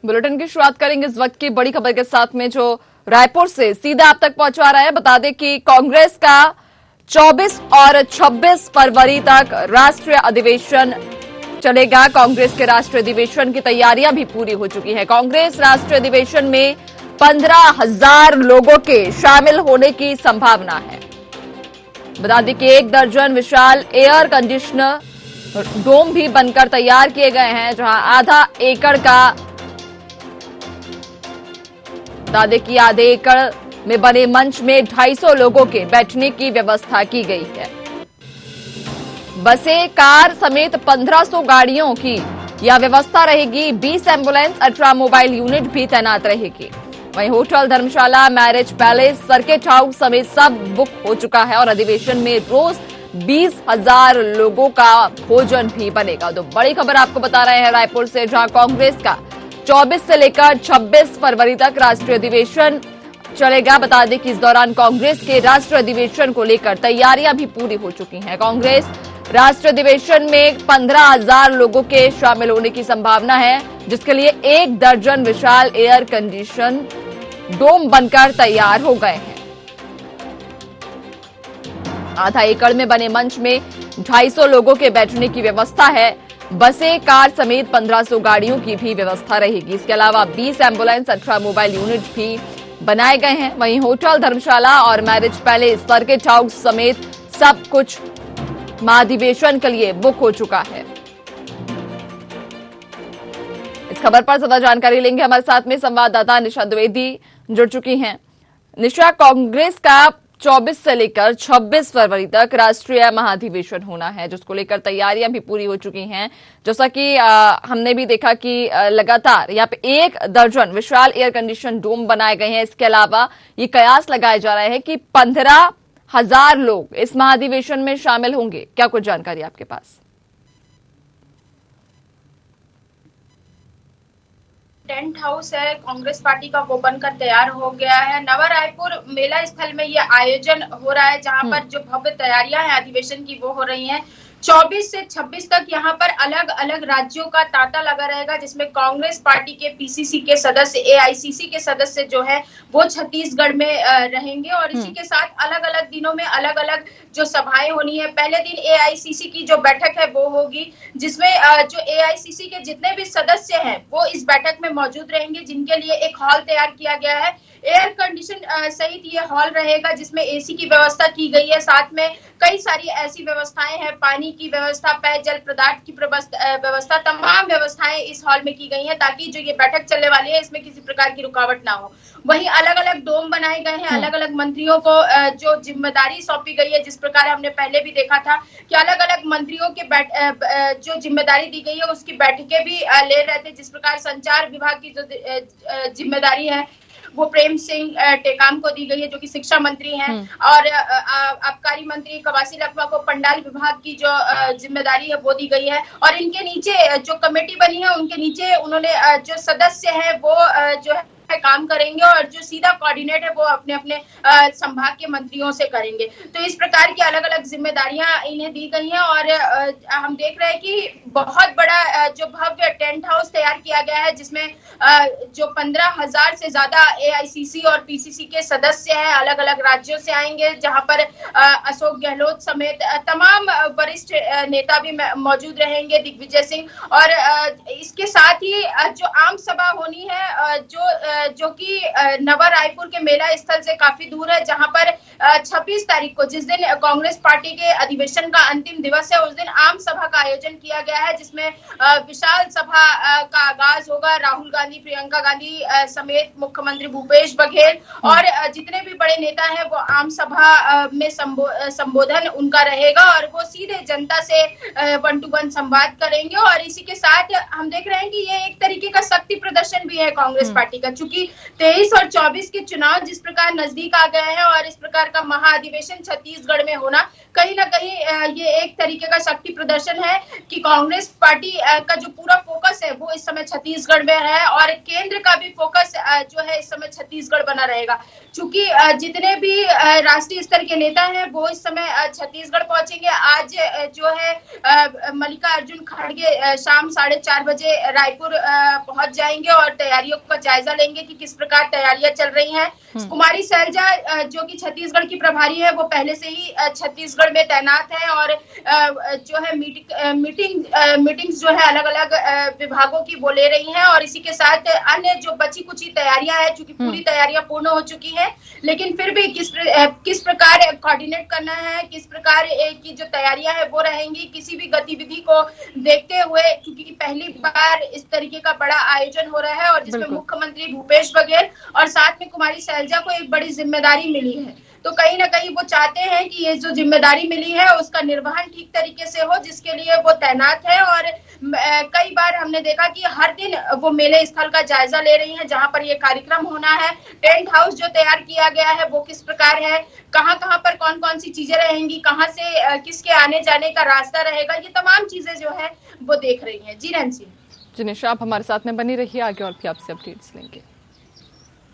Bulletin की शुरुआत करेंगे इस वक्त की बड़ी खबर के साथ में, जो रायपुर से सीधा आप तक पहुंचा रहा है। बता दें कि कांग्रेस का 24 और 26 फरवरी तक राष्ट्रीय अधिवेशन चलेगा। कांग्रेस के राष्ट्रीय अधिवेशन की तैयारियां भी पूरी हो चुकी है। कांग्रेस राष्ट्रीय अधिवेशन में 15,000 लोगों के शामिल होने की संभावना है। बता दें कि 1 दर्जन विशाल एयर कंडीशनर डोम भी बनकर तैयार किए गए हैं, जहां आधा एकड़ का बता दें कि आधे एकड़ में बने मंच में 250 लोगों के बैठने की व्यवस्था की गई है। बसें, कार समेत 1500 गाड़ियों की यह व्यवस्था रहेगी। 20 एम्बुलेंस, 18 मोबाइल यूनिट भी तैनात रहेगी। वहीं होटल, धर्मशाला, मैरिज पैलेस, सर्किट हाउस समेत सब बुक हो चुका है और अधिवेशन में रोज 20,000 लोगों का भोजन भी बनेगा। तो बड़ी खबर आपको बता रहे हैं रायपुर से, जहां कांग्रेस का 24 से लेकर 26 फरवरी तक राष्ट्रीय अधिवेशन चलेगा। बता दें कि इस दौरान कांग्रेस के राष्ट्रीय अधिवेशन को लेकर तैयारियां भी पूरी हो चुकी हैं। कांग्रेस राष्ट्रीय अधिवेशन में 15,000 लोगों के शामिल होने की संभावना है, जिसके लिए 1 दर्जन विशाल एयर कंडीशन डोम बनकर तैयार हो गए हैं। आधा एकड़ में बने मंच में 250 लोगों के बैठने की व्यवस्था है। बसें, कार समेत 1500 गाड़ियों की भी व्यवस्था रहेगी। इसके अलावा 20 एम्बुलेंस, 18 मोबाइल यूनिट भी बनाए गए हैं। वहीं होटल, धर्मशाला और मैरिज पैलेस, सर्किट हाउस समेत सब कुछ महाधिवेशन के लिए बुक हो चुका है। इस खबर पर ज्यादा जानकारी लेंगे, हमारे साथ में संवाददाता निशा द्विवेदी जुड़ चुकी हैं। निशा, कांग्रेस का 24 से लेकर 26 फरवरी तक राष्ट्रीय महाधिवेशन होना है, जिसको लेकर तैयारियां भी पूरी हो चुकी हैं। जैसा कि हमने भी देखा कि लगातार यहाँ पे 1 दर्जन विशाल एयर कंडीशन डोम बनाए गए हैं। इसके अलावा ये कयास लगाए जा रहे हैं कि 15,000 लोग इस महाधिवेशन में शामिल होंगे। क्या कुछ जानकारी आपके पास? टेंट हाउस है कांग्रेस पार्टी का, वो बनकर तैयार हो गया है। नवा रायपुर मेला स्थल में ये आयोजन हो रहा है, जहां पर जो भव्य तैयारियां हैं अधिवेशन की वो हो रही हैं। 24 से 26 तक यहाँ पर अलग अलग राज्यों का तांता लगा रहेगा, जिसमें कांग्रेस पार्टी के पीसीसी के सदस्य, एआईसीसी के सदस्य जो है वो छत्तीसगढ़ में रहेंगे और इसी के साथ अलग अलग दिनों में अलग अलग जो सभाएं होनी है। पहले दिन एआईसीसी की जो बैठक है वो होगी, जिसमें जो एआईसीसी के जितने भी सदस्य हैं वो इस बैठक में मौजूद रहेंगे, जिनके लिए एक हॉल तैयार किया गया है। एयर कंडीशन सहित ये हॉल रहेगा, जिसमें एसी की व्यवस्था की गई है। साथ में कई सारी ऐसी व्यवस्थाएं हैं, पानी की व्यवस्था, पेयजल पदार्थ की व्यवस्था, तमाम व्यवस्थाएं इस हॉल में की गई हैं, ताकि जो ये बैठक चलने वाली है इसमें किसी प्रकार की रुकावट ना हो। वहीं अलग अलग डोम बनाए गए हैं, अलग अलग मंत्रियों को जो जिम्मेदारी सौंपी गई है। जिस प्रकार हमने पहले भी देखा था कि अलग अलग मंत्रियों के जो जिम्मेदारी दी गई है उसकी बैठकें भी ले रहे थे। जिस प्रकार संचार विभाग की जो जिम्मेदारी है वो प्रेम सिंह टेकाम को दी गई है, जो कि शिक्षा मंत्री हैं, और आबकारी मंत्री कवासी लखमा को पंडाल विभाग की जो जिम्मेदारी है वो दी गई है। और इनके नीचे जो कमेटी बनी है उनके नीचे उन्होंने जो सदस्य है वो जो है काम करेंगे और जो सीधा कोऑर्डिनेट है वो अपने अपने संभाग के मंत्रियों से करेंगे। तो इस प्रकार की अलग अलग जिम्मेदारियां इन्हें दी गई हैं और हम देख रहे हैं कि बहुत बड़ा जो भव्य टेंट हाउस तैयार किया गया है, जिसमें जो 15,000 से ज्यादा एआईसीसी और पीसीसी के सदस्य हैं, अलग अलग राज्यों से आएंगे, जहां पर अशोक गहलोत समेत तमाम वरिष्ठ नेता भी मौजूद रहेंगे, दिग्विजय सिंह। और इसके साथ ही जो आम सभा होनी है जो कि नवा रायपुर के मेला स्थल से काफी दूर है, जहां पर 26 तारीख को, जिस दिन कांग्रेस पार्टी के अधिवेशन का अंतिम दिवस है, उस दिन आम सभा का आयोजन किया गया है, जिसमें विशाल सभा का आगाज होगा। राहुल गांधी, प्रियंका गांधी समेत मुख्यमंत्री भूपेश बघेल और जितने भी बड़े नेता हैं वो आम सभा में संबोधन उनका रहेगा और वो सीधे जनता से 1 to 1 संवाद करेंगे। और इसी के साथ हम देख रहे हैं कि ये एक तरीके का शक्ति प्रदर्शन भी है कांग्रेस पार्टी का, चूंकि 23 और 24 के चुनाव जिस प्रकार नजदीक आ गए हैं और इस प्रकार का महाधिवेशन छत्तीसगढ़ में होना कहीं ना कहीं ये एक तरीके का शक्ति प्रदर्शन है कि कांग्रेस पार्टी का जो पूरा फोकस है वो इस समय छत्तीसगढ़ में है और केंद्र का भी फोकस जो है इस समय छत्तीसगढ़ बना रहेगा। चूंकि जितने भी राष्ट्रीय स्तर के नेता हैं वो इस समय छत्तीसगढ़ पहुंचेंगे। आज जो है मल्लिकार्जुन खड़गे शाम 4:30 बजे रायपुर पहुंच जाएंगे और तैयारियों का जायजा लेंगे कि किस प्रकार तैयारियां चल रही हैं। कुमारी सैलजा जो कि छत्तीसगढ़ की प्रभारी है, वो पहले से ही छत्तीसगढ़ में तैनात है और जो है मीटिंग्स जो है अलग अलग विभागों की वो ले रही हैं और इसी के साथ अन्य जो बची कुची तैयारियां हैं, चूंकि पूरी तैयारियां पूर्ण हो चुकी हैं, लेकिन फिर भी किस प्रकार कोऑर्डिनेट करना है, किस प्रकार की जो तैयारियां है वो रहेंगी, किसी भी गतिविधि को देखते हुए, क्योंकि पहली बार इस तरीके का बड़ा आयोजन हो रहा है और जिसमें मुख्यमंत्री भूपेश बघेल और साथ में कुमारी सैलजा को एक बड़ी जिम्मेदारी मिली है। तो कहीं ना कहीं वो चाहते हैं कि ये जो जिम्मेदारी मिली है उसका निर्वहन ठीक तरीके से हो, जिसके लिए वो तैनात है। और कई बार हमने देखा कि हर दिन वो मेले स्थल का जायजा ले रही हैं जहां पर ये कार्यक्रम होना है। टेंट हाउस जो तैयार किया गया है वो किस प्रकार है, कहां पर कौन कौन सी चीजें रहेंगी, कहां से किसके आने जाने का रास्ता रहेगा, ये तमाम चीजें जो है वो देख रही है। जी रंजी। जी निशा, आप हमारे साथ में बनी रहिए, आगे और भी आपसे अपडेट्स लेंगे।